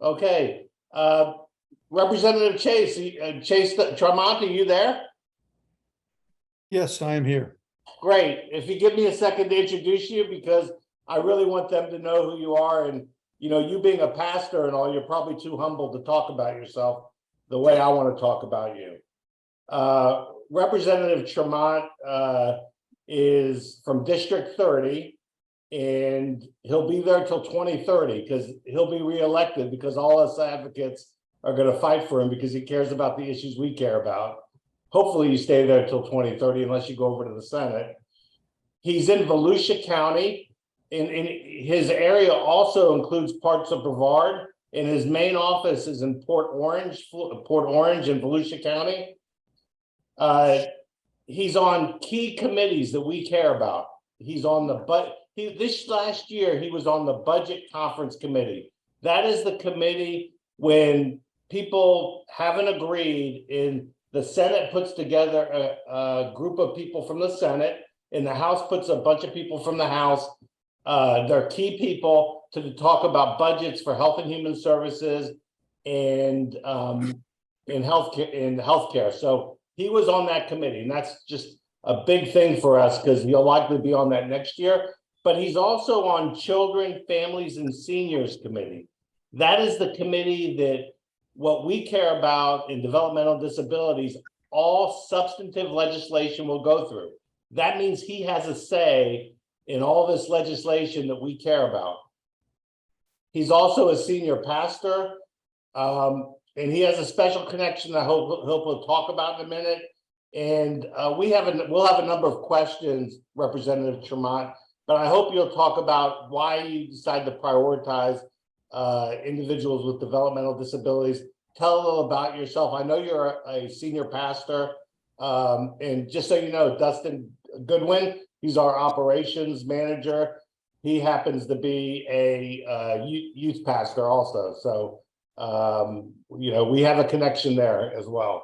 Okay. Representative Chase, Chase Tramont, are you there? Yes, I am here. Great. If you give me a second to introduce you, because I really want them to know who you are. And, you know, you being a pastor and all, you're probably too humble to talk about yourself the way I want to talk about you. Representative Tramont is from District 30, and he'll be there till 2030 because he'll be reelected because all us advocates are going to fight for him because he cares about the issues we care about. Hopefully you stay there till 2030 unless you go over to the Senate. He's in Volusia County. In his area also includes parts of Brevard, and his main office is in Port Orange in Volusia County. He's on key committees that we care about. He's on the this last year he was on the Budget Conference Committee. That is the committee when people haven't agreed, and the Senate puts together a group of people from the Senate, and the House puts a bunch of people from the House. They're key people to talk about budgets for health and human services and in healthcare. So he was on that committee, and that's just a big thing for us because he'll likely be on that next year. But he's also on Children, Families, and Seniors Committee. That is the committee that what we care about in developmental disabilities, all substantive legislation will go through. That means he has a say in all this legislation that we care about. He's also a senior pastor, and he has a special connection that we'll talk about in a minute. And we'll have a number of questions, Representative Tramont, but I hope you'll talk about why you decide to prioritize individuals with developmental disabilities. Tell a little about yourself. I know you're a senior pastor, and just so you know, Dustin Goodwin, he's our operations manager. He happens to be a youth pastor also. So, you know, we have a connection there as well.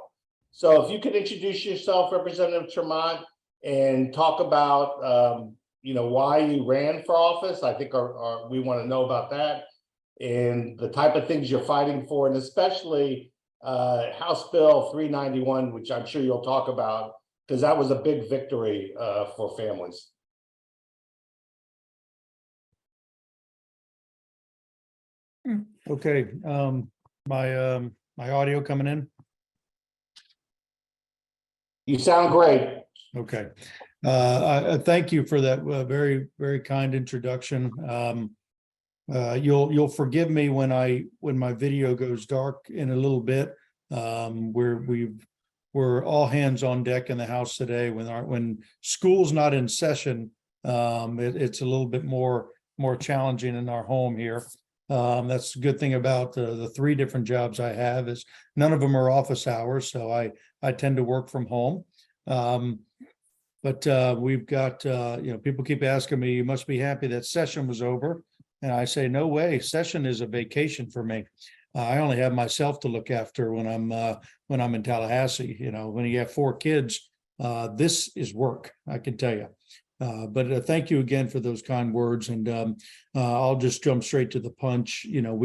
So if you could introduce yourself, Representative Tramont, and talk about, you know, why you ran for office. I think we want to know about that and the type of things you're fighting for, and especially House Bill 391, which I'm sure you'll talk about, because that was a big victory for families. Okay, my audio coming in? You sound great. Okay, I thank you for that very, very kind introduction. You'll forgive me when my video goes dark in a little bit. We're all hands on deck in the house today. When school's not in session, it's a little bit more challenging in our home here. That's the good thing about the three different jobs I have is none of them are office hours, so I tend to work from home. But we've got you know, people keep asking me, you must be happy that session was over. And I say, no way, session is a vacation for me. I only have myself to look after when I'm in Tallahassee. You know, when you have 4 kids, this is work, I can tell you. But thank you again for those kind words. And I'll just jump straight to the punch. You know,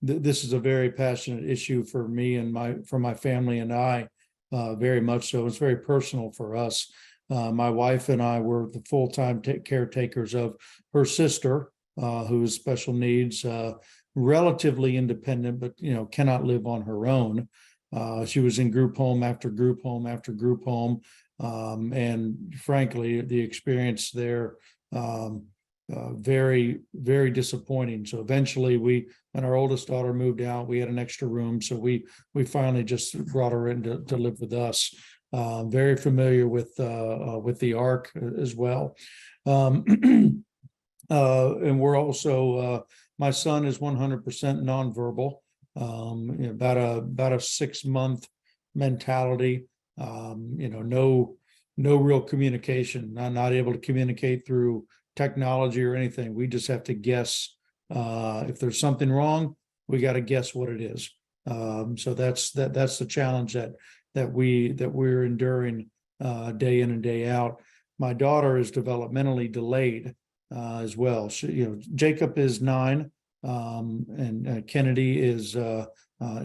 this is a very passionate issue for me and for my family and I, very much so. It's very personal for us. My wife and I were the full-time caretakers of her sister, who has special needs, relatively independent, but, you know, cannot live on her own. She was in group home after group home after group home. And frankly, the experience there, very, very disappointing. So eventually when our oldest daughter moved out, we had an extra room. So we finally just brought her in to live with us. Very familiar with the ARC as well. And we're also, my son is 100% nonverbal, about a 6-month mentality, you know, no real communication, not able to communicate through technology or anything. We just have to guess. If there's something wrong, we got to guess what it is. So that's the challenge that we're enduring day in and day out. My daughter is developmentally delayed as well. Jacob is 9, and Kennedy is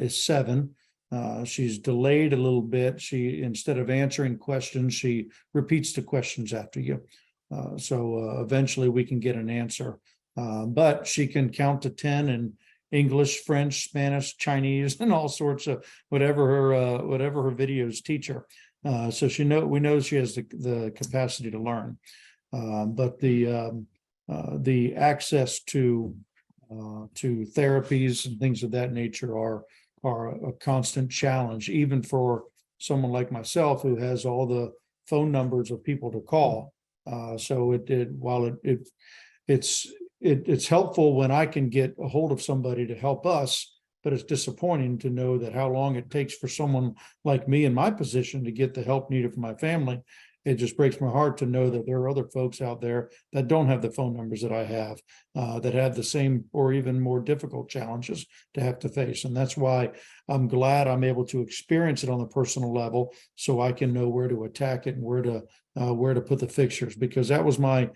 7. She's delayed a little bit. She, instead of answering questions, she repeats the questions after you. So eventually we can get an answer. But she can count to 10 in English, French, Spanish, Chinese, and all sorts of whatever her videos teach her. So we know she has the capacity to learn. But the access to therapies and things of that nature are a constant challenge, even for someone like myself who has all the phone numbers of people to call. So it's helpful when I can get a hold of somebody to help us, but it's disappointing to know that how long it takes for someone like me in my position to get the help needed for my family. It just breaks my heart to know that there are other folks out there that don't have the phone numbers that I have, that have the same or even more difficult challenges to have to face. And that's why I'm glad I'm able to experience it on the personal level, so I can know where to attack it and where to put the fixtures, because that was my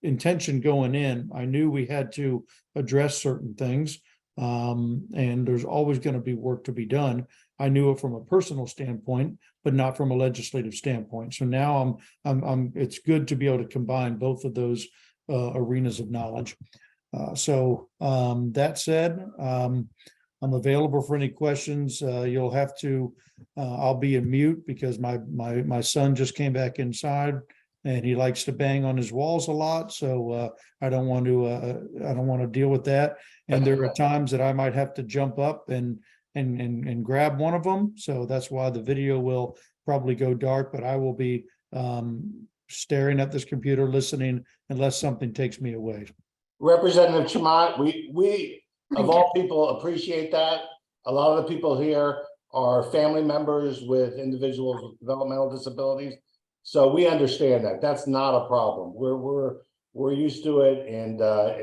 intention going in. I knew we had to address certain things, and there's always going to be work to be done. I knew it from a personal standpoint, but not from a legislative standpoint. So now it's good to be able to combine both of those arenas of knowledge. So that said, I'm available for any questions. You'll have to, I'll be in mute because my son just came back inside and he likes to bang on his walls a lot. So I don't want to deal with that. And there are times that I might have to jump up and grab one of them. So that's why the video will probably go dark, but I will be staring at this computer, listening, unless something takes me away. Representative Tramont, we of all people appreciate that. A lot of the people here are family members with individuals with developmental disabilities. So we understand that. That's not a problem. We're used to it and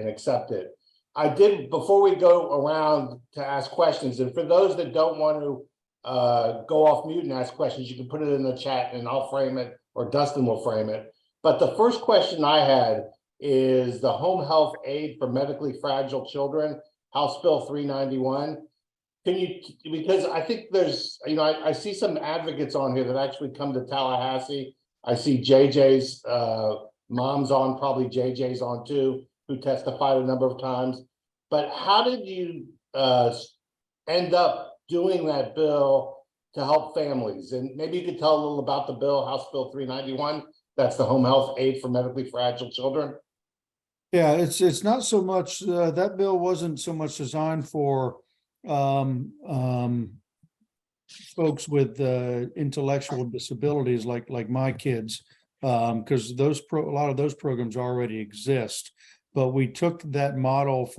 accept it. I did, before we go around to ask questions, and for those that don't want to go off mute and ask questions, you can put it in the chat and I'll frame it, or Dustin will frame it. But the first question I had is the home health aid for medically fragile children, House Bill 391. Can you, because I think there's, I see some advocates on here that actually come to Tallahassee. I see JJ's mom's on, probably JJ's on too, who testified a number of times. But how did you end up doing that bill to help families? And maybe you could tell a little about the bill, House Bill 391. That's the home health aid for medically fragile children. Yeah, it's not so much, that bill wasn't so much designed for folks with intellectual disabilities like my kids, because a lot of those programs already exist. But we took that model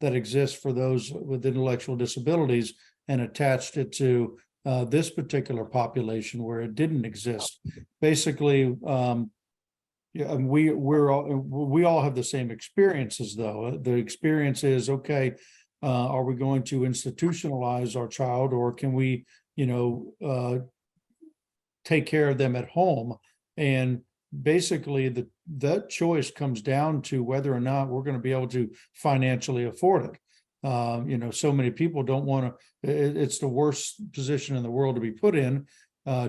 that exists for those with intellectual disabilities and attached it to this particular population where it didn't exist. Basically, yeah, and we all have the same experiences, though. The experience is, okay, are we going to institutionalize our child, or can we, take care of them at home? And basically, that choice comes down to whether or not we're going to be able to financially afford it. So many people don't want to. It's the worst position in the world to be put in,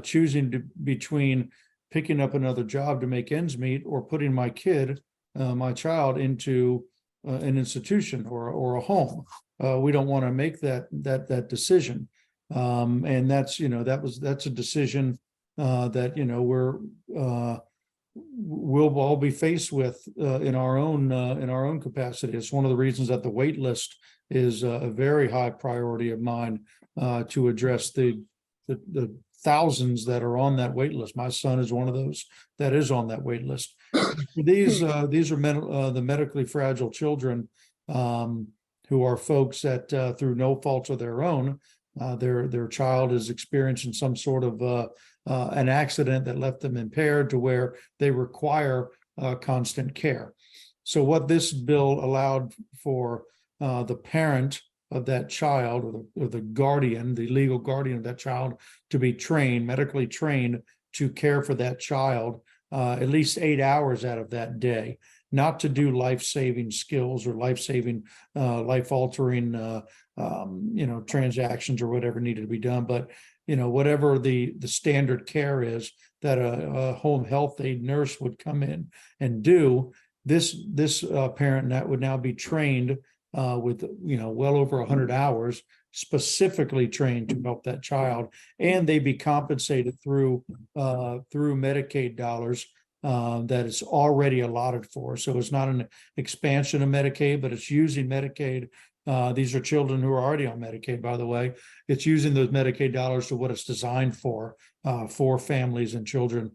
choosing between picking up another job to make ends meet or putting my child into an institution or a home. We don't want to make that decision, and that's that's a decision that we'll all be faced with in our own capacity. It's one of the reasons that the wait list is a very high priority of mine, to address the thousands that are on that wait list. My son is one of those that is on that wait list. These are the medically fragile children, who are folks that through no fault of their own, their child is experiencing some sort of an accident that left them impaired to where they require constant care. So what this bill allowed for the parent of that child, or the guardian, the legal guardian of that child, to be medically trained to care for that child at least 8 hours out of that day. not to do life-saving skills or life-saving, life-altering, transactions or whatever needed to be done, but whatever the standard care is that a home health aide nurse would come in and do. This parent that would now be trained with well over 100 hours, specifically trained to help that child, and they be compensated through Medicaid dollars that is already allotted for. So it's not an expansion of Medicaid, but it's using Medicaid. These are children who are already on Medicaid, by the way. It's using those Medicaid dollars to what it's designed for families and children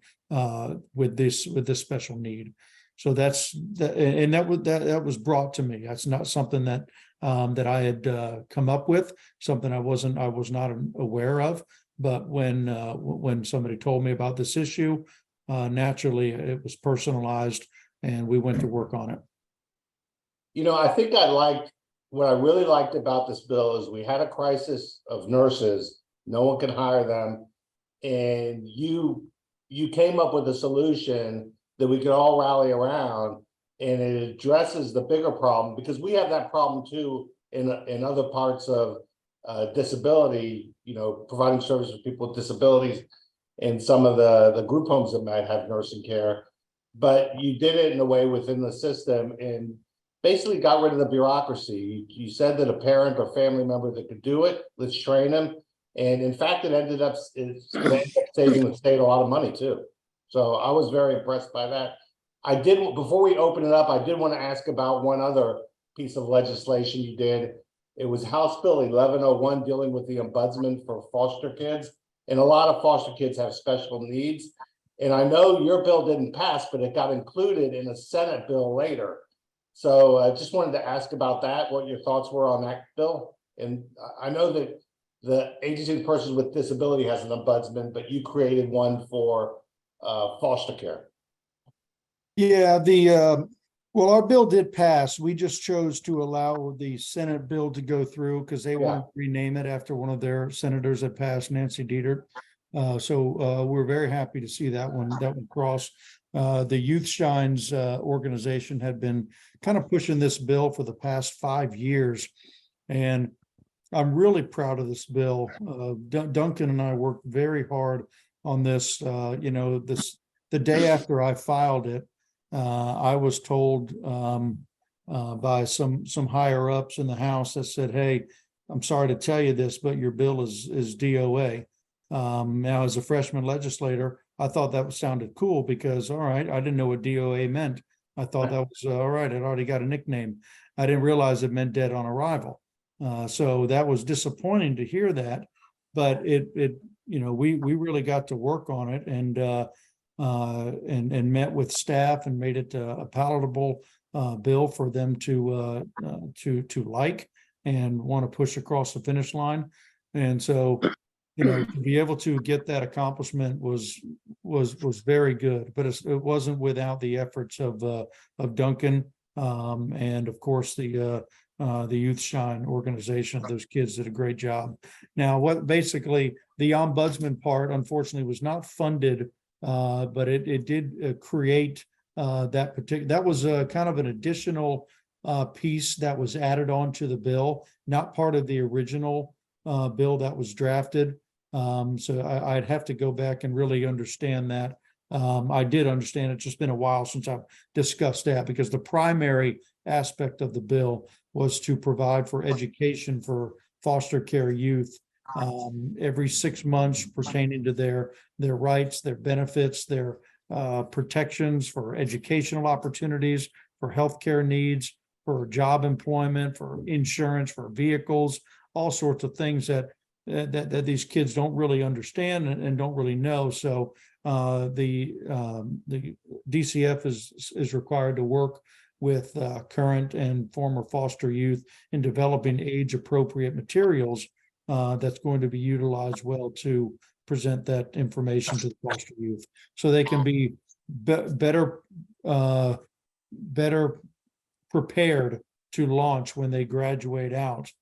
with this special need. So that was brought to me. That's not something that I had come up with, something I was not aware of. But when somebody told me about this issue, naturally it was personalized, and we went to work on it. I think what I really liked about this bill is we had a crisis of nurses. No one can hire them. And you came up with a solution that we could all rally around, and it addresses the bigger problem, because we have that problem too in other parts of disability, providing service for people with disabilities in some of the group homes that might have nursing care. But you did it in a way within the system and basically got rid of the bureaucracy. You said that a parent or family member that could do it, let's train them. And in fact, it's going to end up saving the state a lot of money too. So I was very impressed by that. Before we open it up, I did want to ask about one other piece of legislation you did. It was House Bill 1101, dealing with the ombudsman for foster kids. And a lot of foster kids have special needs. And I know your bill didn't pass, but it got included in a Senate bill later. So I just wanted to ask about that, what your thoughts were on that bill. And I know that the Agency of Persons with Disability has an ombudsman, but you created one for foster care. Yeah, well, our bill did pass. We just chose to allow the Senate bill to go through because they wanted to rename it after one of their senators that passed, Nancy Dieter. So we're very happy to see that one cross. The Youth Shines organization had been kind of pushing this bill for the past 5 years, and I'm really proud of this bill. Duncan and I worked very hard on this. The day after I filed it, I was told by some higher ups in the House that said, "Hey, I'm sorry to tell you this, but your bill is DOA." Now, as a freshman legislator, I thought that sounded cool because, all right, I didn't know what DOA meant. I thought that was all right. It already got a nickname. I didn't realize it meant dead on arrival. So that was disappointing to hear that, but we really got to work on it and met with staff and made it a palatable bill for them to like and want to push across the finish line. And so, to be able to get that accomplishment was very good, but it wasn't without the efforts of Duncan and of course the Youth Shine organization. Those kids did a great job. Now, what basically the ombudsman part, unfortunately, was not funded, but it did create that particular. That was kind of an additional piece that was added on to the bill, not part of the original bill that was drafted. So I'd have to go back and really understand that. I did understand. It's just been a while since I've discussed that, because the primary aspect of the bill was to provide for education for foster care youth every 6 months pertaining to their rights, their benefits, their protections, for educational opportunities, for healthcare needs, for job employment, for insurance, for vehicles, all sorts of things that these kids don't really understand and don't really know. So the DCF is required to work with current and former foster youth in developing age-appropriate materials that's going to be utilized well to present that information to the foster youth, so they can be better prepared to launch when they graduate out.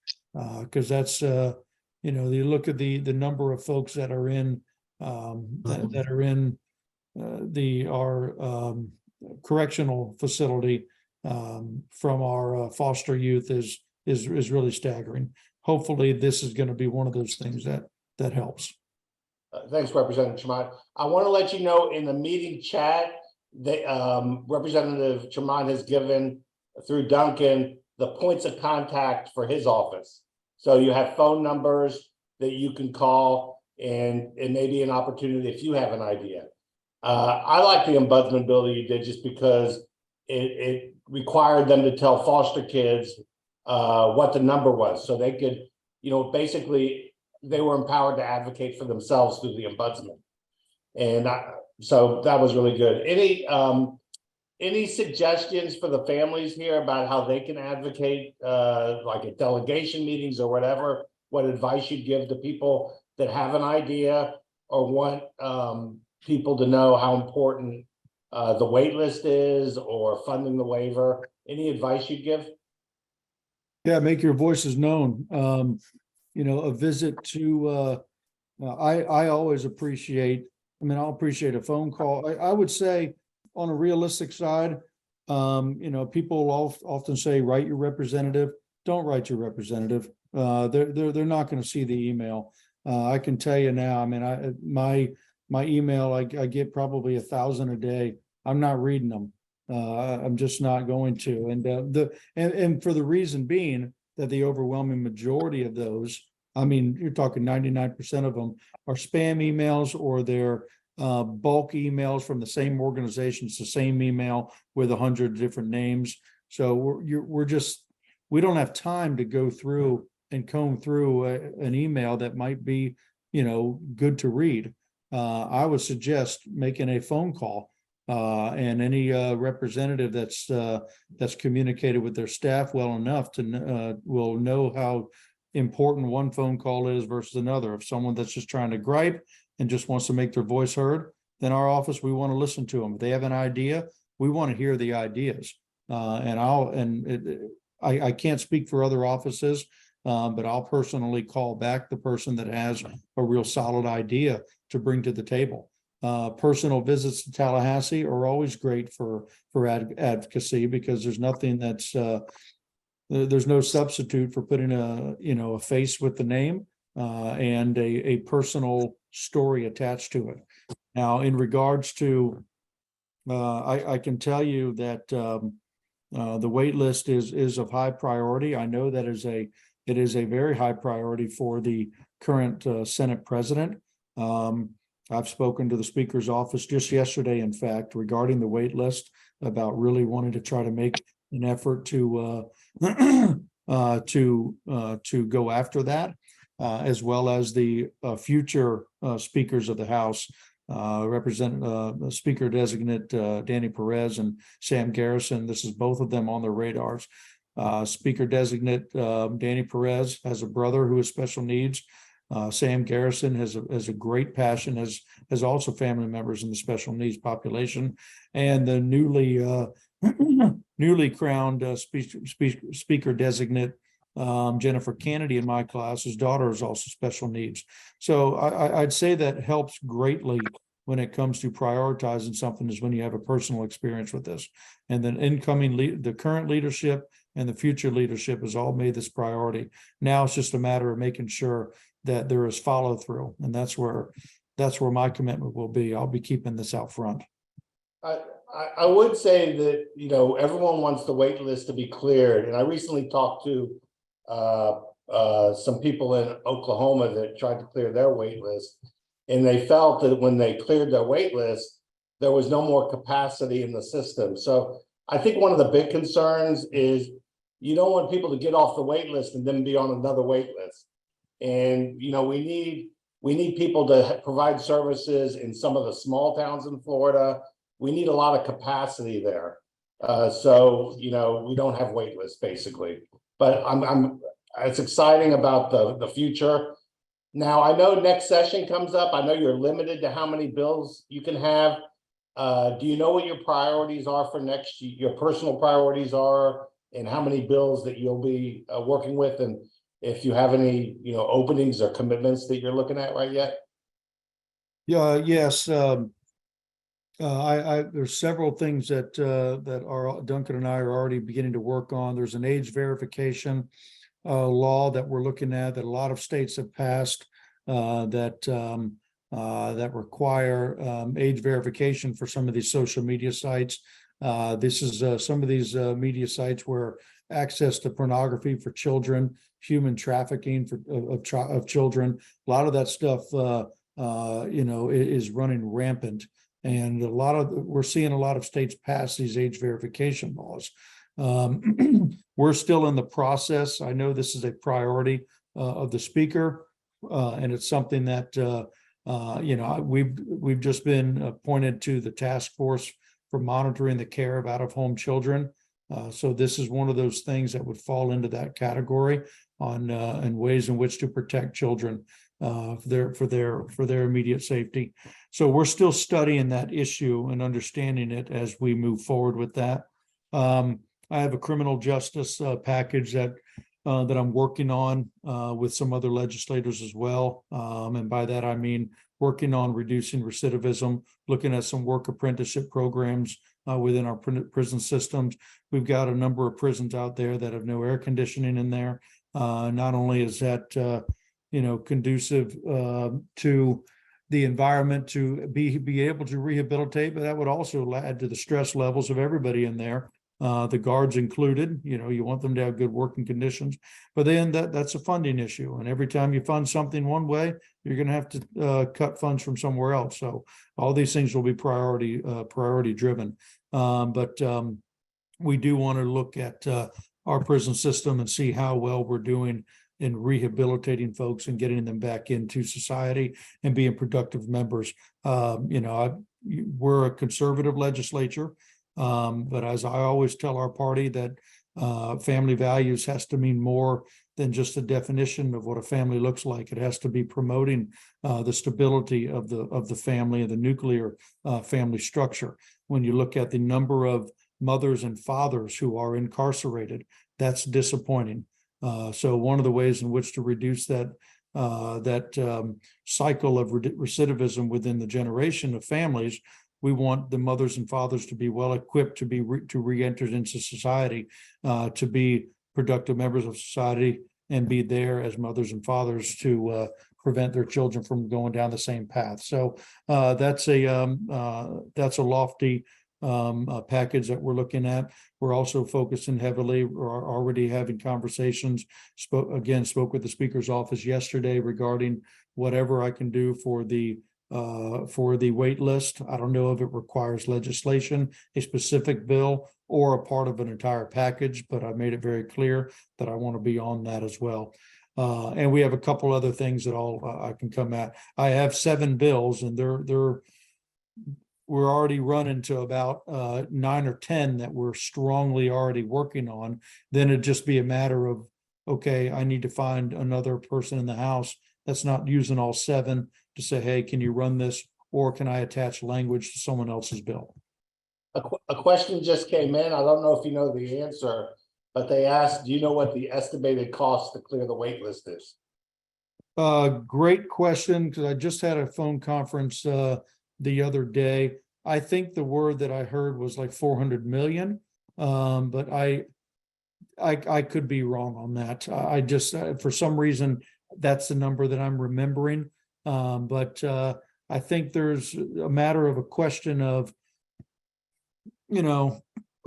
Because that's you look at the number of folks that are in our correctional facility from our foster youth is really staggering. Hopefully, this is going to be one of those things that helps. Thanks, Representative Tremont. I want to let you know in the meeting chat that Representative Tremont has given through Duncan the points of contact for his office. So you have phone numbers that you can call, and it may be an opportunity if you have an idea. I like the ombudsman bill that you did just because it required them to tell foster kids what the number was, so they could, basically they were empowered to advocate for themselves through the ombudsman. And so that was really good. Any suggestions for the families here about how they can advocate, like at delegation meetings or whatever? What advice you'd give to people that have an idea or want people to know how important the wait list is or funding the waiver? Any advice you'd give? Yeah, make your voices known. A visit to I always appreciate, I'll appreciate a phone call. I would say on a realistic side, people often say, write your representative. Don't write your representative. They're not going to see the email. I can tell you now, my email, I get probably 1,000 a day. I'm not reading them. I'm just not going to. And for the reason being that the overwhelming majority of those, you're talking 99% of them are spam emails, or they're bulk emails from the same organization. It's the same email with 100 different names. So we don't have time to go through and comb through an email that might be, good to read. I would suggest making a phone call, and any representative that's communicated with their staff well enough to will know how important one phone call is versus another. If someone that's just trying to gripe and just wants to make their voice heard, then our office, we want to listen to them. If they have an idea, we want to hear the ideas. I can't speak for other offices, but I'll personally call back the person that has a real solid idea to bring to the table. Personal visits to Tallahassee are always great for advocacy, because there's nothing there's no substitute for putting a face with the name and a personal story attached to it. Now, in regards to, I can tell you that the wait list is of high priority. I know that it is a very high priority for the current Senate president. I've spoken to the Speaker's office just yesterday, in fact, regarding the wait list, about really wanting to try to make an effort to go after that, as well as the future speakers of the House, Speaker designate Danny Perez and Sam Garrison. This is both of them on their radars. Speaker designate Danny Perez has a brother who has special needs. Sam Garrison has a great passion, as also family members in the special needs population, and the newly crowned speaker designate Jennifer Kennedy in my class, his daughter is also special needs. So I'd say that helps greatly when it comes to prioritizing something, is when you have a personal experience with this. And then the current leadership and the future leadership has all made this priority. Now it's just a matter of making sure that there is follow through, and that's where my commitment will be. I'll be keeping this out front. I would say that everyone wants the wait list to be cleared, and I recently talked to some people in Oklahoma that tried to clear their wait list, and they felt that when they cleared their wait list, there was no more capacity in the system. So I think one of the big concerns is you don't want people to get off the wait list and then be on another wait list. And we need people to provide services in some of the small towns in Florida. We need a lot of capacity there. So we don't have wait lists basically. But it's exciting about the future. Now, I know next session comes up. I know you're limited to how many bills you can have. Do you know what your priorities are for next year, your personal priorities are, and how many bills that you'll be working with, and if you have any openings or commitments that you're looking at right yet? Yeah, yes. There's several things that are Duncan and I are already beginning to work on. There's an age verification law that we're looking at that a lot of states have passed that require age verification for some of these social media sites. This is some of these media sites where access to pornography for children, human trafficking of children, a lot of that stuff, is running rampant. And we're seeing a lot of states pass these age verification laws. We're still in the process. I know this is a priority of the speaker, and it's something that we've just been appointed to the task force for monitoring the care of out-of-home children. So this is one of those things that would fall into that category on and ways in which to protect children for their immediate safety. So we're still studying that issue and understanding it as we move forward with that. I have a criminal justice package that I'm working on with some other legislators as well. And by that, I mean working on reducing recidivism, looking at some work apprenticeship programs within our prison systems. We've got a number of prisons out there that have no air conditioning in there. Not only is that, conducive to the environment to be able to rehabilitate, but that would also add to the stress levels of everybody in there. The guards included, you want them to have good working conditions, but then that's a funding issue. And every time you fund something one way, you're going to have to cut funds from somewhere else. So all these things will be priority driven. But we do want to look at our prison system and see how well we're doing in rehabilitating folks and getting them back into society and being productive members. We're a conservative legislature. But as I always tell our party, that family values has to mean more than just a definition of what a family looks like. It has to be promoting the stability of the family and the nuclear family structure. When you look at the number of mothers and fathers who are incarcerated, that's disappointing. So one of the ways in which to reduce that cycle of recidivism within the generation of families, we want the mothers and fathers to be well equipped to re-enter into society, to be productive members of society, and be there as mothers and fathers to prevent their children from going down the same path. So that's a lofty package that we're looking at. We're also focusing heavily. We're already having conversations. Spoke with the Speaker's office yesterday regarding whatever I can do for the wait list. I don't know if it requires legislation, a specific bill, or a part of an entire package, but I made it very clear that I want to be on that as well. And we have a couple other things that I can come at. I have 7 bills, and we're already running to about 9 or 10 that we're strongly already working on. Then it'd just be a matter of, okay, I need to find another person in the House that's not using all 7 to say, hey, can you run this, or can I attach language to someone else's bill? A question just came in. I don't know if you know the answer, but they asked, do you know what the estimated cost to clear the wait list is? Great question, because I just had a phone conference the other day. I think the word that I heard was like 400 million, but I could be wrong on that. I just for some reason that's the number that I'm remembering. But I think there's a matter of a question of,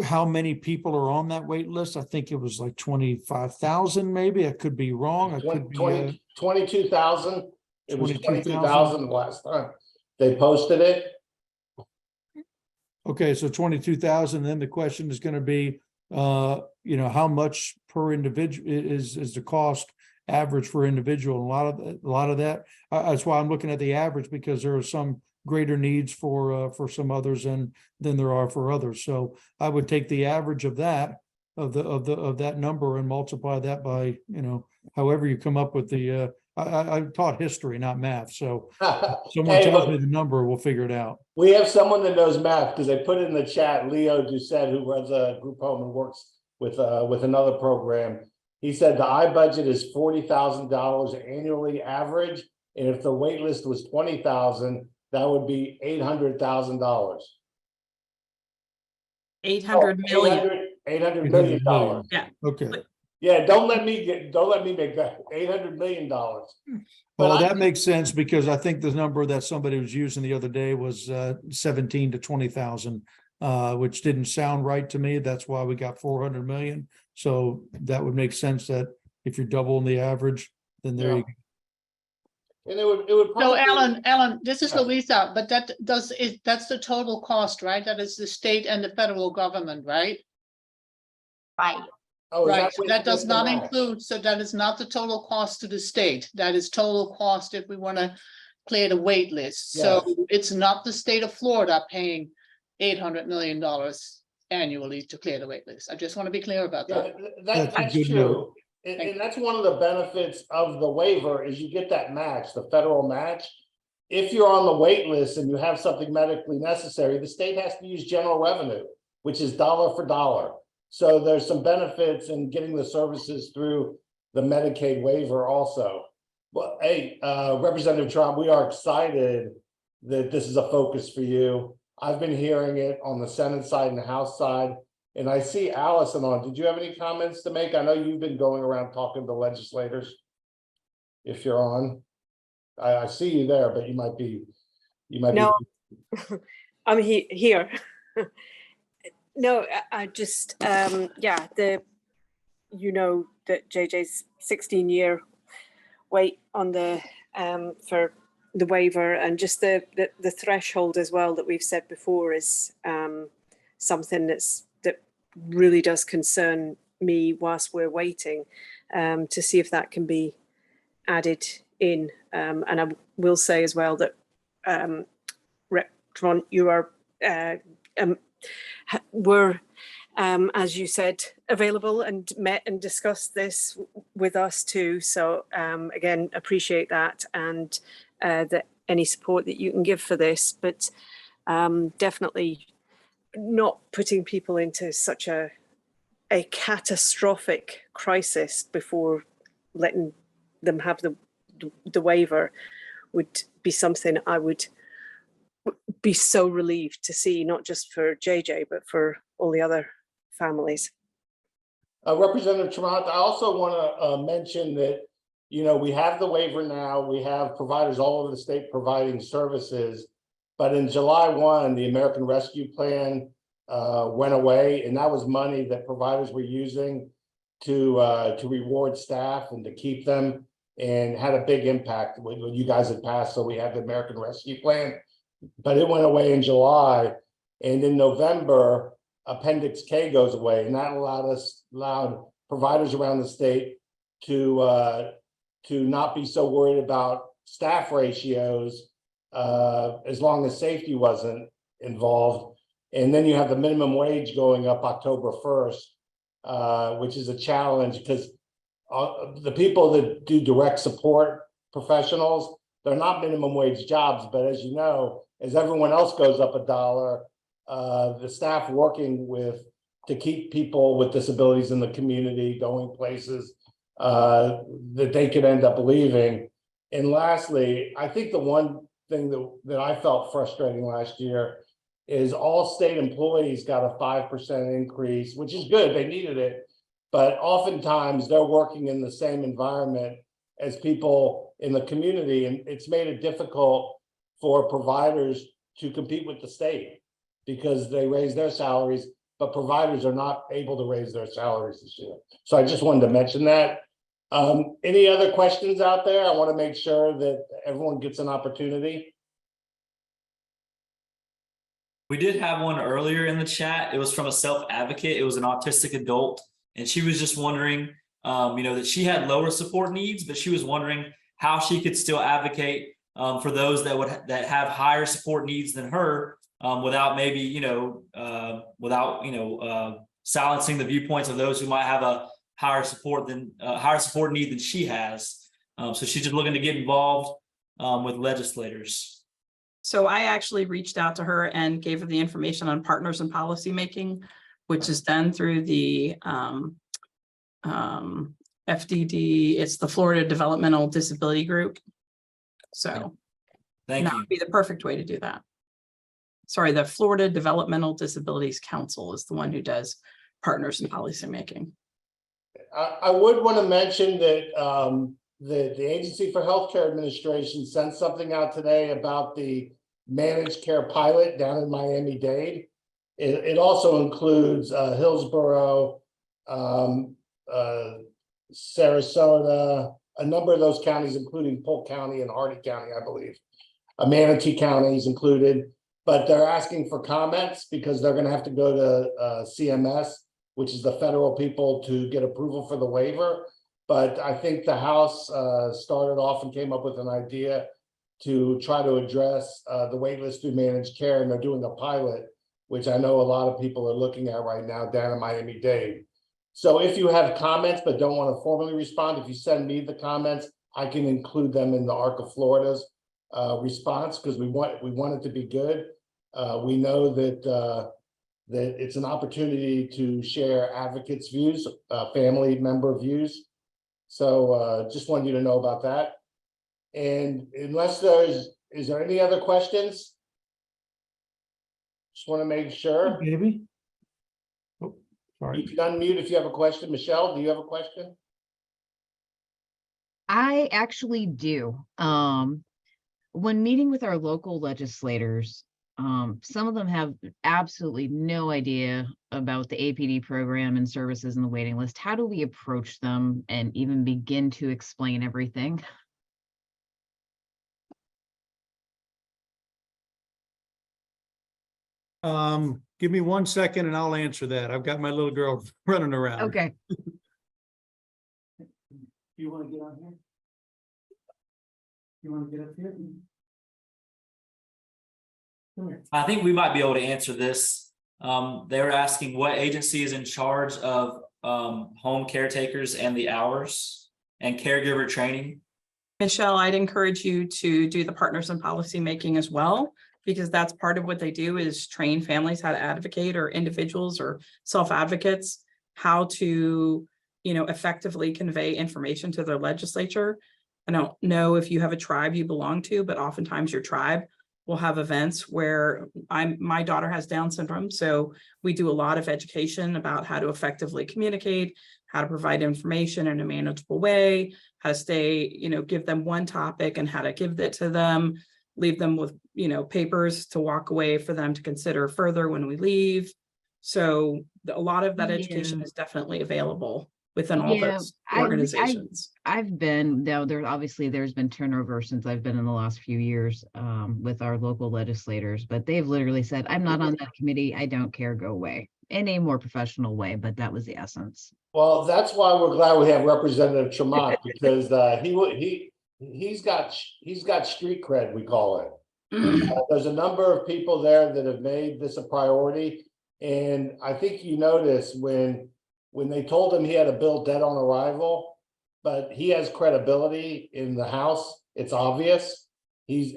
how many people are on that wait list. I think it was like 25,000, maybe. I could be wrong. I could be 22,000. It was 22,000 22,000 last time they posted it. Okay, so 22,000. Then the question is going to be, how much per individual is the cost average for individual? A lot of that. That's why I'm looking at the average, because there are some greater needs for some others than there are for others. So I would take the average of that number and multiply that by however you come up with the. I taught history, not math, so someone tells me the number, we'll figure it out. We have someone that knows math, because they put it in the chat. Leo Doucette, who runs a group home and works with another program. He said the I budget is $40,000 annually average, and if the wait list was 20,000, that would be $800,000. 800 million. $800 million. Yeah. Okay. Yeah, don't let me make that $800 million. Well, that makes sense because I think the number that somebody was using the other day was 17 to 20,000, which didn't sound right to me. That's why we got 400 million. So that would make sense that if you're doubling the average, then there you go. And it would So probably. Alan, this is Yeah. Louisa, but that's the total cost, right? That is the state and the federal government, right? Right. Oh, is Right, so with that does the not match? include, so that is not the total cost to the state. That is total cost if we want to clear the wait list. So Yes. it's not the state of Florida paying $800 million annually to clear the wait list. I just want to be clear about Yeah, that. That's a that's good true. note. And that's one of the benefits of the waiver is you get that match, the federal match. If you're on the wait list and you have something medically necessary, the state has to use general revenue, which is dollar for dollar. So there's some benefits in getting the services through the Medicaid waiver also. Well, hey, Representative Trump, we are excited that this is a focus for you. I've been hearing it on the Senate side and the House side. And I see Allison on. Did you have any comments to make? I know you've been going around talking to legislators. If you're on, I see you there, but you might be. No, I'm here. No, I just, yeah, that JJ's 16-year wait on the, for the waiver, and just the threshold as well that we've said before is something that really does concern me whilst we're waiting, to see if that can be added in. And I will say as well that Rep. Tramont, you are were, as you said, available and met and discussed this with us too. So again, appreciate that, and that any support that you can give for this, but definitely not putting people into such a catastrophic crisis before letting them have the waiver would be something I would be so relieved to see, not just for JJ, but for all the other families. Representative Tramont, I also want to mention that, we have the waiver now. We have providers all over the state providing services. But in July 1, the American Rescue Plan went away, and that was money that providers were using to reward staff and to keep them, and had a big impact when you guys had passed. So we have the American Rescue Plan, but it went away in July, and in November, Appendix K goes away, and that allowed providers around the state to not be so worried about staff ratios as long as safety wasn't involved. And then you have the minimum wage going up October 1st, which is a challenge because the people that do direct support professionals, they're not minimum wage jobs, but as you know, as everyone else goes up $1, the staff working to keep people with disabilities in the community going places that they could end up leaving. And lastly, I think the one thing that I felt frustrating last year is all state employees got a 5% increase, which is good, they needed it, but oftentimes they're working in the same environment as people in the community, and it's made it difficult for providers to compete with the state because they raise their salaries, but providers are not able to raise their salaries this year. So I just wanted to mention that. Any other questions out there? I want to make sure that everyone gets an opportunity. We did have one earlier in the chat. It was from a self-advocate. It was an autistic adult, and she was just wondering, that she had lower support needs, but she was wondering how she could still advocate for those that have higher support needs than her, without maybe silencing the viewpoints of those who might have a higher support need than she has. So she's just looking to get involved with legislators. So I actually reached out to her and gave her the information on partners in policymaking, which is done through the FDD. It's the Florida Developmental Disability Group. So Thank that you. would be the perfect way to do that. the Florida Developmental Disabilities Council is the one who does partners in policymaking. I would want to mention that the Agency for Healthcare Administration sent something out today about the managed care pilot down in Miami-Dade. It also includes Hillsborough, Sarasota, a number of those counties, including Polk County and Hardee County, I believe. Manatee County is included, but they're asking for comments because they're going to have to go to CMS, which is the federal people, to get approval for the waiver. But I think the House started off and came up with an idea to try to address the wait list through managed care, and they're doing a pilot, which I know a lot of people are looking at right now down in Miami-Dade. So if you have comments but don't want to formally respond, if you send me the comments, I can include them in the ARC of Florida's response, because we want it to be good. We know that that it's an opportunity to share advocates' views, family member views. So just wanted you to know about that. And unless is there any other questions? Just want to make sure. Maybe. Oh, sorry. You can unmute if you have a question. Michelle, do you have a question? I actually do. When meeting with our local legislators, some of them have absolutely no idea about the APD program and services in the waiting list. How do we approach them and even begin to explain everything? Give me 1 second and I'll answer that. I've got my little girl running around. Okay. You want to get on here? You want to get up here? Come here. I think we might be able to answer this. They were asking what agency is in charge of home caretakers and the hours and caregiver training. Michelle, I'd encourage you to do the partners in policymaking as well, because that's part of what they do is train families how to advocate, or individuals or self-advocates, how to, effectively convey information to their legislature. I don't know if you have a tribe you belong to, but oftentimes your tribe will have events where my daughter has Down syndrome. So we do a lot of education about how to effectively communicate, how to provide information in a manageable way, how to stay, give them one topic and how to give it to them, leave them with, papers to walk away for them to consider further when we leave. So a lot of that education is definitely available within all those organizations. I've been, now there's been turnover since I've been in the last few years with our local legislators, but they've literally said, I'm not on that committee. I don't care, go away, in a more professional way, but that was the essence. Well, that's why we're glad we have Representative Tramont, because he's got street cred, we call it. There's a number of people there that have made this a priority, and I think you notice when they told him he had a bill dead on arrival, but he has credibility in the House. It's obvious.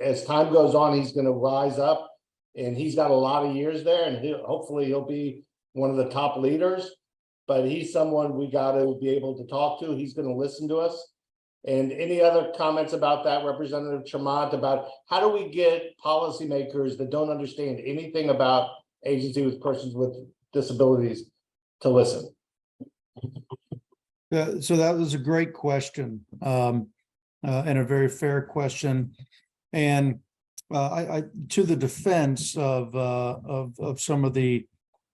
As time goes on, he's going to rise up, and he's got a lot of years there, and hopefully he'll be one of the top leaders. But he's someone we got to be able to talk to. He's going to listen to us. And any other comments about that, Representative Tramont, about how do we get policymakers that don't understand anything about agency with persons with disabilities to listen? So that was a great question, and a very fair question. And I to the defense of some of the,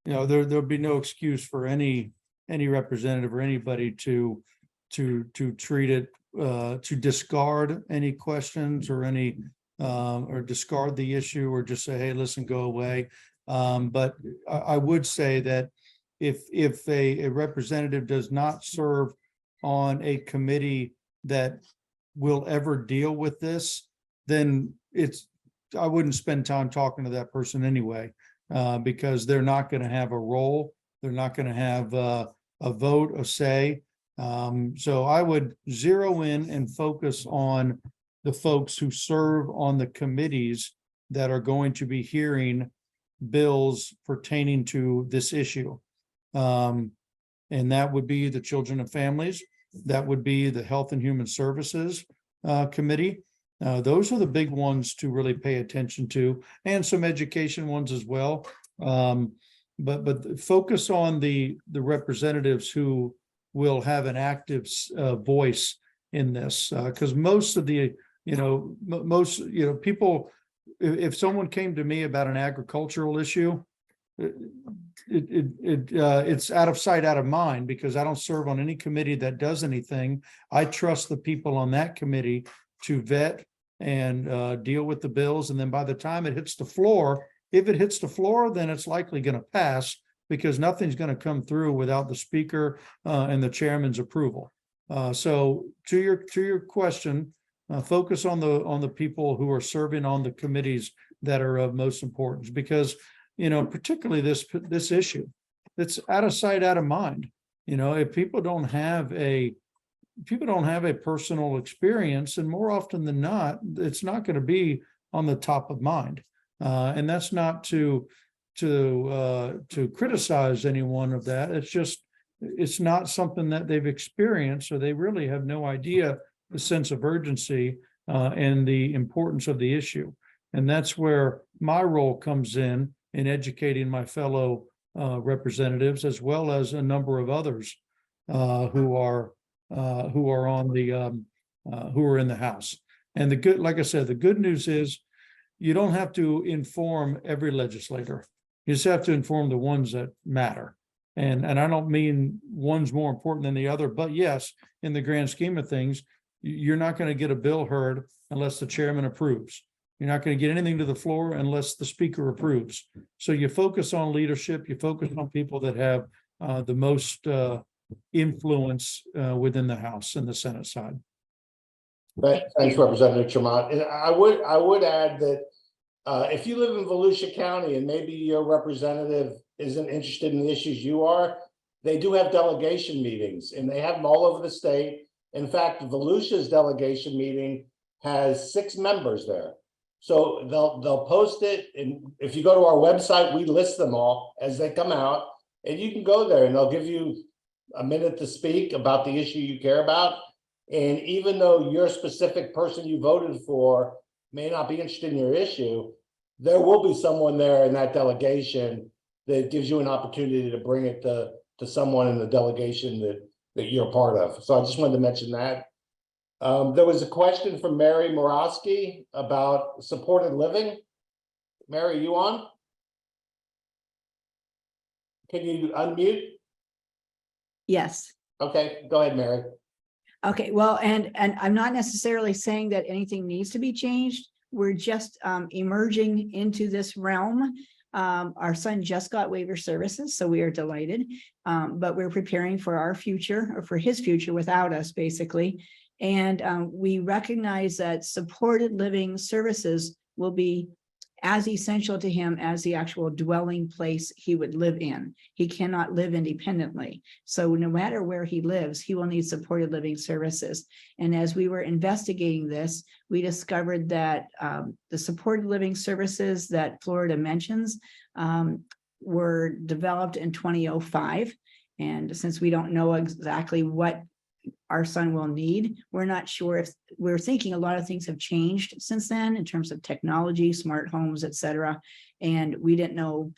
there'll be no excuse for any representative or anybody to treat it to discard any questions or any or discard the issue or just say, hey, listen, go away. But I would say that if a representative does not serve on a committee that will ever deal with this, then I wouldn't spend time talking to that person anyway, because they're not going to have a role. They're not going to have a vote, a say. So I would zero in and focus on the folks who serve on the committees that are going to be hearing bills pertaining to this issue. And that would be the Children and Families. That would be the Health and Human Services Committee. Those are the big ones to really pay attention to, and some education ones as well. But focus on the representatives who will have an active voice in this, because most of the, people, if someone came to me about an agricultural issue, it's out of sight, out of mind, because I don't serve on any committee that does anything. I trust the people on that committee to vet and deal with the bills. And then by the time it hits the floor, if it hits the floor, then it's likely going to pass, because nothing's going to come through without the speaker and the chairman's approval. So to your question, focus on the people who are serving on the committees that are of most importance, because particularly this issue, it's out of sight, out of mind. If people don't have a personal experience, and more often than not, it's not going to be on the top of mind. And that's not to criticize anyone of that. It's just, it's not something that they've experienced, so they really have no idea the sense of urgency and the importance of the issue. And that's where my role comes in educating my fellow representatives, as well as a number of others who are on the who are in the House. And like I said, the good news is you don't have to inform every legislator. You just have to inform the ones that matter. And I don't mean one's more important than the other, but yes, in the grand scheme of things, you're not going to get a bill heard unless the chairman approves. You're not going to get anything to the floor unless the speaker approves. So you focus on leadership, you focus on people that have the most influence within the House and the Senate side. Thanks, Representative Tramont. And I would add that if you live in Volusia County and maybe your representative isn't interested in the issues you are, they do have delegation meetings, and they have them all over the state. In fact, Volusia's delegation meeting has 6 members there. So they'll post it, and if you go to our website, we list them all as they come out, and you can go there and they'll give you a minute to speak about the issue you care about. And even though your specific person you voted for may not be interested in your issue, there will be someone there in that delegation that gives you an opportunity to bring it to someone in the delegation that you're part of. So I just wanted to mention that. There was a question from Mary Morosky about supported living. Mary, you on? Can you unmute? Yes. Okay, go ahead, Mary. Okay, well, and I'm not necessarily saying that anything needs to be changed. We're just emerging into this realm. Our son just got waiver services, so we are delighted. But we're preparing for our future, or for his future without us, basically. And we recognize that supported living services will be as essential to him as the actual dwelling place he would live in. He cannot live independently. So no matter where he lives, he will need supported living services. And as we were investigating this, we discovered that the supported living services that Florida mentions were developed in 2005. And since we don't know exactly what our son will need, we're not sure if we're thinking a lot of things have changed since then in terms of technology, smart homes, etc. And we didn't know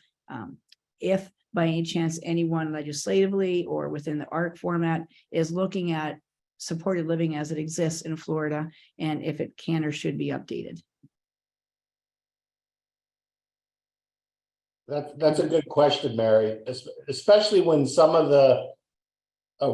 if by any chance anyone legislatively or within the ARC format is looking at supported living as it exists in Florida, and if it can or should be updated. That's a good question, Mary, especially when some of the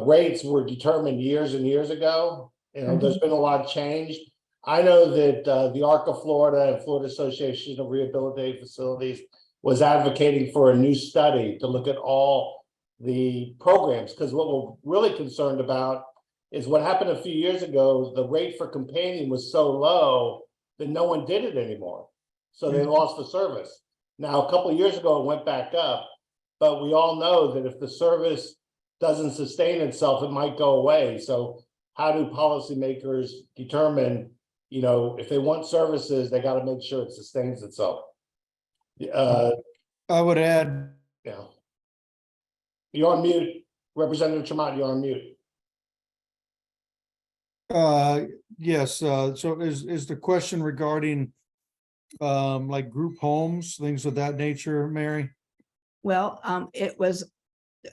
rates were determined years and years ago. There's been a lot of change. I know that the ARC of Florida and Florida Association of Rehabilitative Facilities was advocating for a new study to look at all the programs, because what we're really concerned about is what happened a few years ago. The rate for companion was so low that no one did it anymore. So they lost the service. Now, a couple of years ago, it went back up, but we all know that if the service doesn't sustain itself, it might go away. So how do policymakers determine, if they want services, they got to make sure it sustains itself? I would add. Yeah. You're on mute. Representative Tramont, you're on mute. Yes, so is the question regarding like group homes, things of that nature, Mary? Well, it was,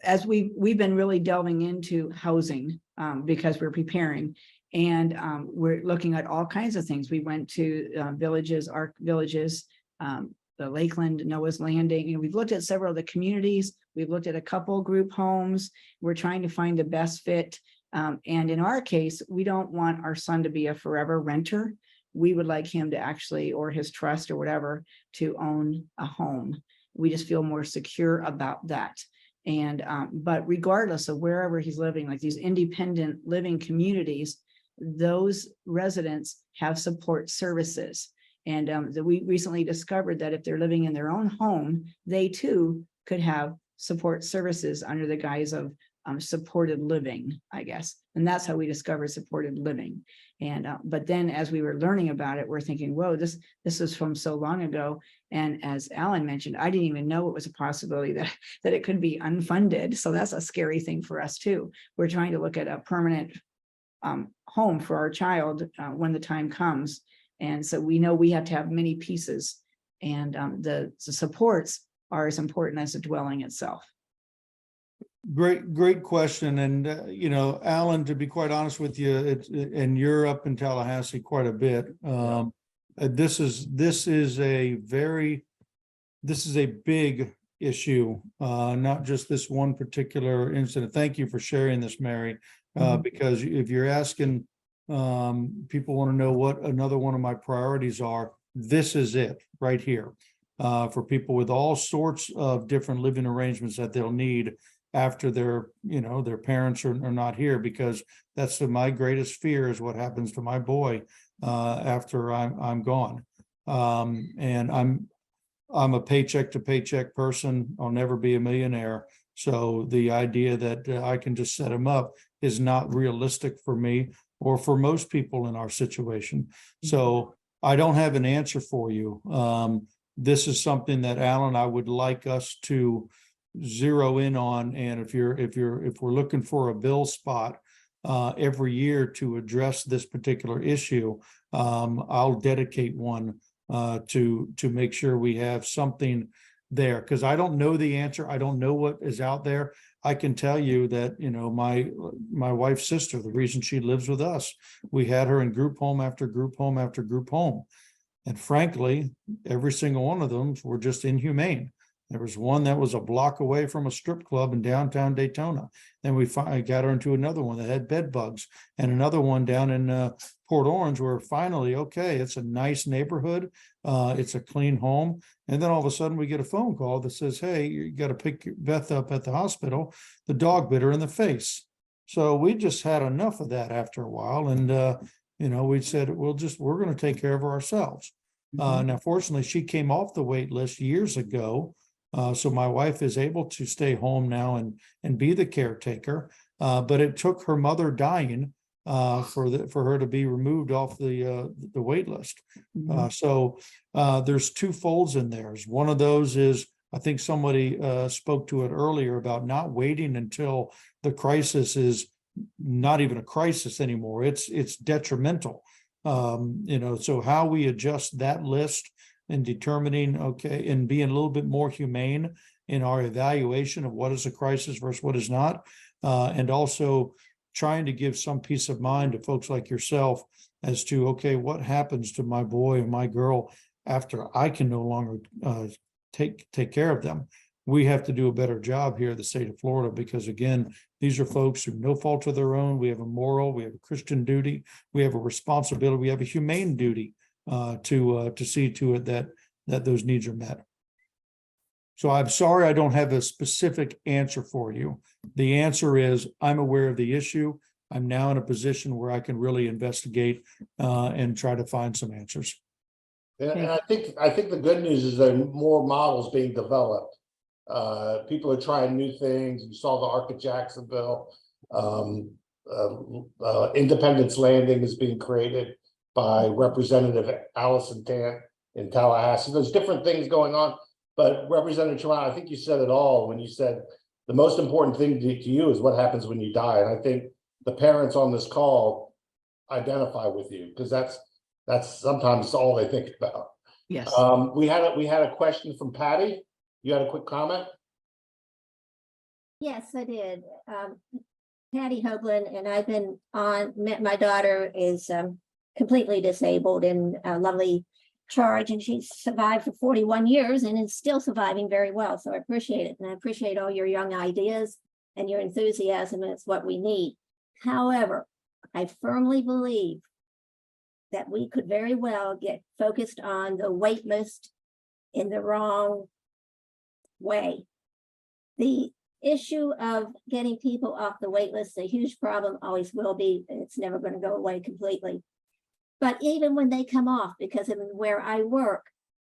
as we've been really delving into housing, because we're preparing. And we're looking at all kinds of things. We went to villages, ARC villages, the Lakeland, Noah's Landing. You know, we've looked at several of the communities. We've looked at a couple group homes. We're trying to find the best fit. And in our case, we don't want our son to be a forever renter. We would like him to actually, or his trust or whatever, to own a home. We just feel more secure about that. And but regardless of wherever he's living, like these independent living communities, those residents have support services. And we recently discovered that if they're living in their own home, they too could have support services under the guise of supported living, I guess. And that's how we discovered supported living. And but then as we were learning about it, we're thinking, whoa, this is from so long ago. And as Alan mentioned, I didn't even know it was a possibility that it could be unfunded. So that's a scary thing for us too. We're trying to look at a permanent home for our child when the time comes. And so we know we have to have many pieces, and the supports are as important as the dwelling itself. Great question. And, you know, Alan, to be quite honest with you, and you're up in Tallahassee quite a bit. This is a big issue, not just this one particular incident. Thank you for sharing this, Mary, because if you're asking, people want to know what another one of my priorities are, this is it right here, for people with all sorts of different living arrangements that they'll need after their parents are not here, because that's my greatest fear is what happens to my boy after I'm gone. And I'm a paycheck to paycheck person. I'll never be a millionaire. So the idea that I can just set him up is not realistic for me or for most people in our situation. So I don't have an answer for you. This is something that Alan, I would like us to zero in on. And if we're looking for a bill spot every year to address this particular issue, I'll dedicate one to make sure we have something there, because I don't know the answer. I don't know what is out there. I can tell you that, you know, my wife's sister, the reason she lives with us, we had her in group home after group home after group home. And frankly, every single one of them were just inhumane. There was one that was a block away from a strip club in downtown Daytona. Then we finally got her into another one that had bed bugs, and another one down in Port Orange, where finally, okay, it's a nice neighborhood. It's a clean home. And then all of a sudden we get a phone call that says, hey, you got to pick Beth up at the hospital. The dog bit her in the face. So we just had enough of that after a while. And, we said, we're going to take care of her ourselves. Now, fortunately, she came off the wait list years ago. So my wife is able to stay home now and be the caretaker. But it took her mother dying for her to be removed off the wait list. So there's two folds in there. One of those is, I think somebody spoke to it earlier about not waiting until the crisis is not even a crisis anymore. It's detrimental. So how we adjust that list and determining, okay, and being a little bit more humane in our evaluation of what is a crisis versus what is not, and also trying to give some peace of mind to folks like yourself as to, okay, what happens to my boy and my girl after I can no longer take care of them. We have to do a better job here in the state of Florida, because again, these are folks who no fault of their own. We have a moral, we have a Christian duty, we have a responsibility, we have a humane duty to see to it that those needs are met. So I'm sorry I don't have a specific answer for you. The answer is I'm aware of the issue. I'm now in a position where I can really investigate and try to find some answers. And I think the good news is there are more models being developed. People are trying new things. You saw the Arc of Jacksonville. Independence Landing is being created by Representative Allison Tant in Tallahassee. There's different things going on, but Representative Tramont, I think you said it all when you said the most important thing to you is what happens when you die. And I think the parents on this call identify with you, because that's sometimes all they think about. Yes. We had a question from Patty. You had a quick comment? Yes, I did. Patty Hoagland, and I've been met my daughter is completely disabled in a lovely charge, and she's survived for 41 years and is still surviving very well. So I appreciate it. And I appreciate all your young ideas and your enthusiasm, and it's what we need. However, I firmly believe that we could very well get focused on the wait list in the wrong way. The issue of getting people off the wait list is a huge problem, always will be, and it's never going to go away completely. But even when they come off, because of where I work,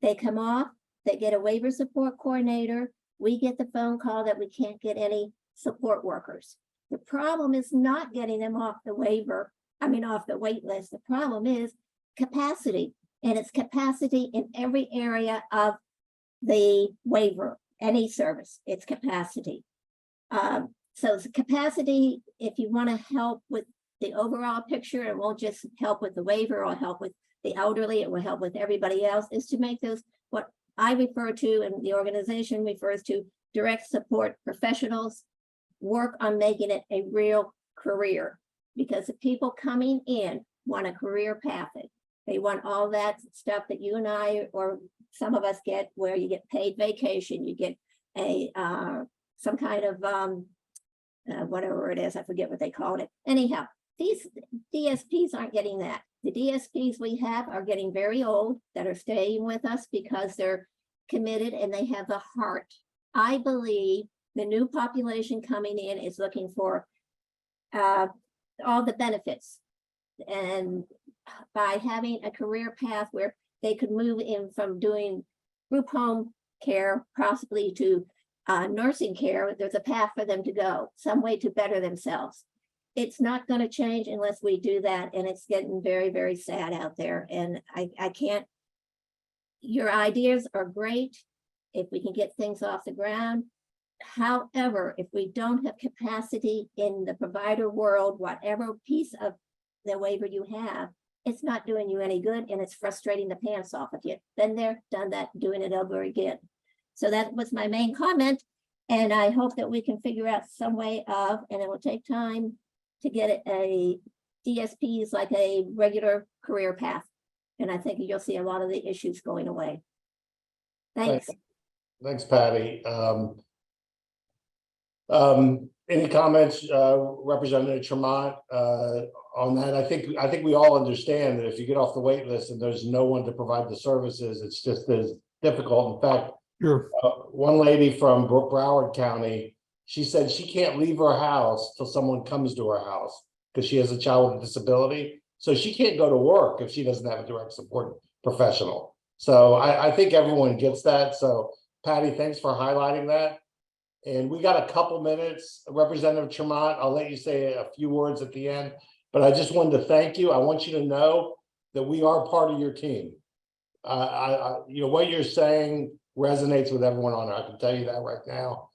they come off, they get a waiver support coordinator, we get the phone call that we can't get any support workers. The problem is not getting them off the off the wait list. The problem is capacity, and it's capacity in every area of the waiver, any service, it's capacity. So it's capacity, if you want to help with the overall picture, it won't just help with the waiver or help with the elderly, it will help with everybody else, is to make those, what I refer to and the organization refers to, direct support professionals, work on making it a real career. Because the people coming in want a career path. They want all that stuff that you and I, or some of us get, where you get paid vacation, you get a some kind of whatever it is, I forget what they called it. Anyhow, these DSPs aren't getting that. The DSPs we have are getting very old, that are staying with us because they're committed and they have the heart. I believe the new population coming in is looking for all the benefits, and by having a career path where they could move in from doing group home care possibly to nursing care, there's a path for them to go, some way to better themselves. It's not going to change unless we do that, and it's getting very, very sad out there. And I can't, your ideas are great if we can get things off the ground. However, if we don't have capacity in the provider world, whatever piece of the waiver you have, it's not doing you any good, and it's frustrating the pants off of you. Been there, done that, doing it over again. So that was my main comment, and I hope that we can figure out some way of, and it will take time to get it a DSPs like a regular career path. And I think you'll see a lot of the issues going away. Thanks. Thanks, Patty. Any comments, Representative Tramont, on that? I think we all understand that if you get off the wait list and there's no one to provide the services, it's just as difficult. In fact, Sure. One lady from Broward County, she said she can't leave her house till someone comes to her house because she has a child with a disability. So she can't go to work if she doesn't have a direct support professional. So I think everyone gets that. So Patty, thanks for highlighting that. And we got a couple minutes. Representative Tramont, I'll let you say a few words at the end, but I just wanted to thank you. I want you to know that we are part of your team. You know, what you're saying resonates with everyone on it. I can tell you that right now.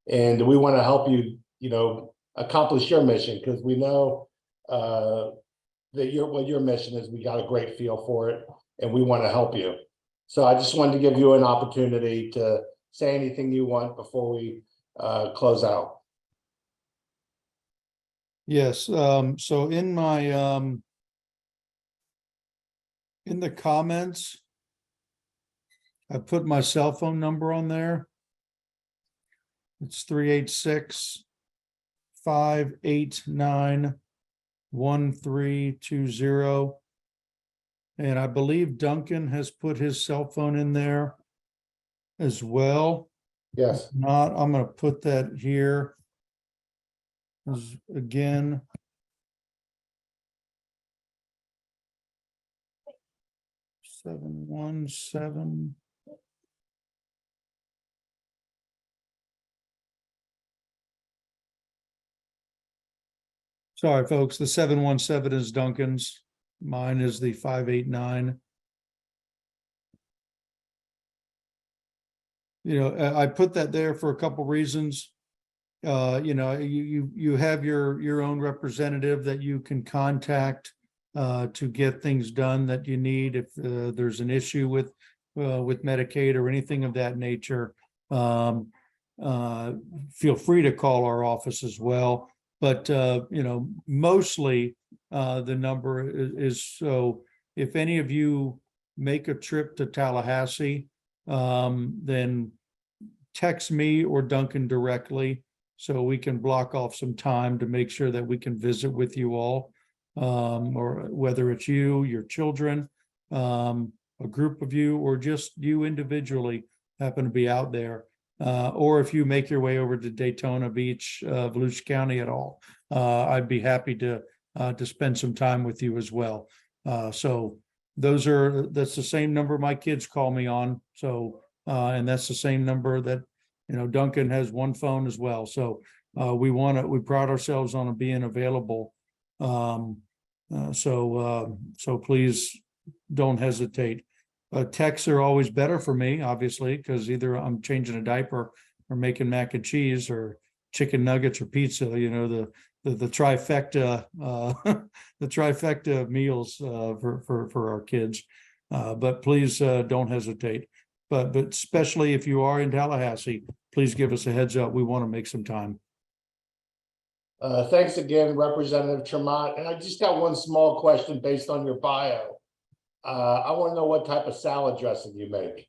And we want to help you, you know, accomplish your mission, because we know that what your mission is. We got a great feel for it, and we want to help you. So I just wanted to give you an opportunity to say anything you want before we close out. Yes, so in my in the comments, I put my cell phone number on there. It's 386-589-1320. And I believe Duncan has put his cell phone in there as well. Yes. If not, I'm going to put that here. Again. Seven, 1, 7. Sorry, folks, the 717 is Duncan's. Mine is the 589. You know, I put that there for a couple reasons. You know, you have your own representative that you can contact to get things done that you need. If there's an issue with Medicaid or anything of that nature, feel free to call our office as well. But mostly the number is so if any of you make a trip to Tallahassee, then text me or Duncan directly so we can block off some time to make sure that we can visit with you all, or whether it's you, your children, a group of you, or just you individually happen to be out there. Or if you make your way over to Daytona Beach, Volusia County at all, I'd be happy to spend some time with you as well. So that's the same number my kids call me on. So, and that's the same number that, Duncan has one phone as well. So we pride ourselves on being available. So please don't hesitate. Texts are always better for me, obviously, because either I'm changing a diaper or making mac and cheese or chicken nuggets or pizza, the trifecta, the trifecta of meals for our kids. But please don't hesitate. But especially if you are in Tallahassee, please give us a heads up. We want to make some time. Thanks again, Representative Tramont. And I just got one small question based on your bio. I want to know what type of salad dressing you make.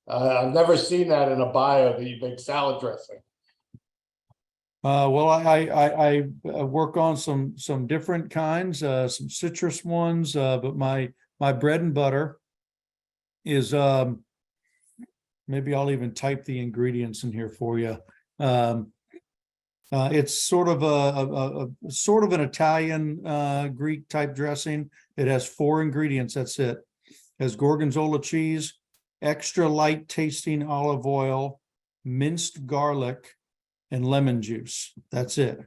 I've never seen that in a bio that you make salad dressing. Well, I work on some different kinds, some citrus ones, but my bread and butter is maybe I'll even type the ingredients in here for you. It's sort of an Italian Greek type dressing. It has 4 ingredients. That's it. It has gorgonzola cheese, extra light tasting olive oil, minced garlic, and lemon juice. That's it.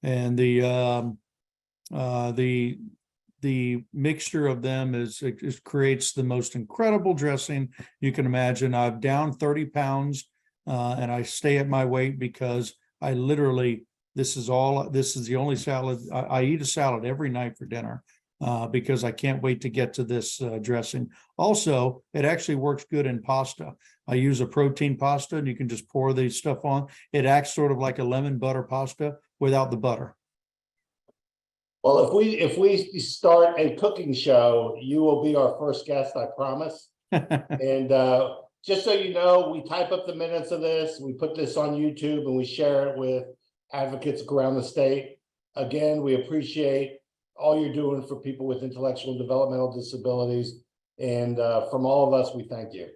And the mixture of them it creates the most incredible dressing you can imagine. I've downed 30 pounds and I stay at my weight because I literally, this is the only salad. I eat a salad every night for dinner because I can't wait to get to this dressing. Also, it actually works good in pasta. I use a protein pasta and you can just pour the stuff on. It acts sort of like a lemon butter pasta without the butter. Well, if we start a cooking show, you will be our first guest, I promise. And just so you know, we type up the minutes of this, we put this on YouTube, and we share it with advocates around the state. Again, we appreciate all you're doing for people with intellectual and developmental disabilities. And from all of us, we thank you.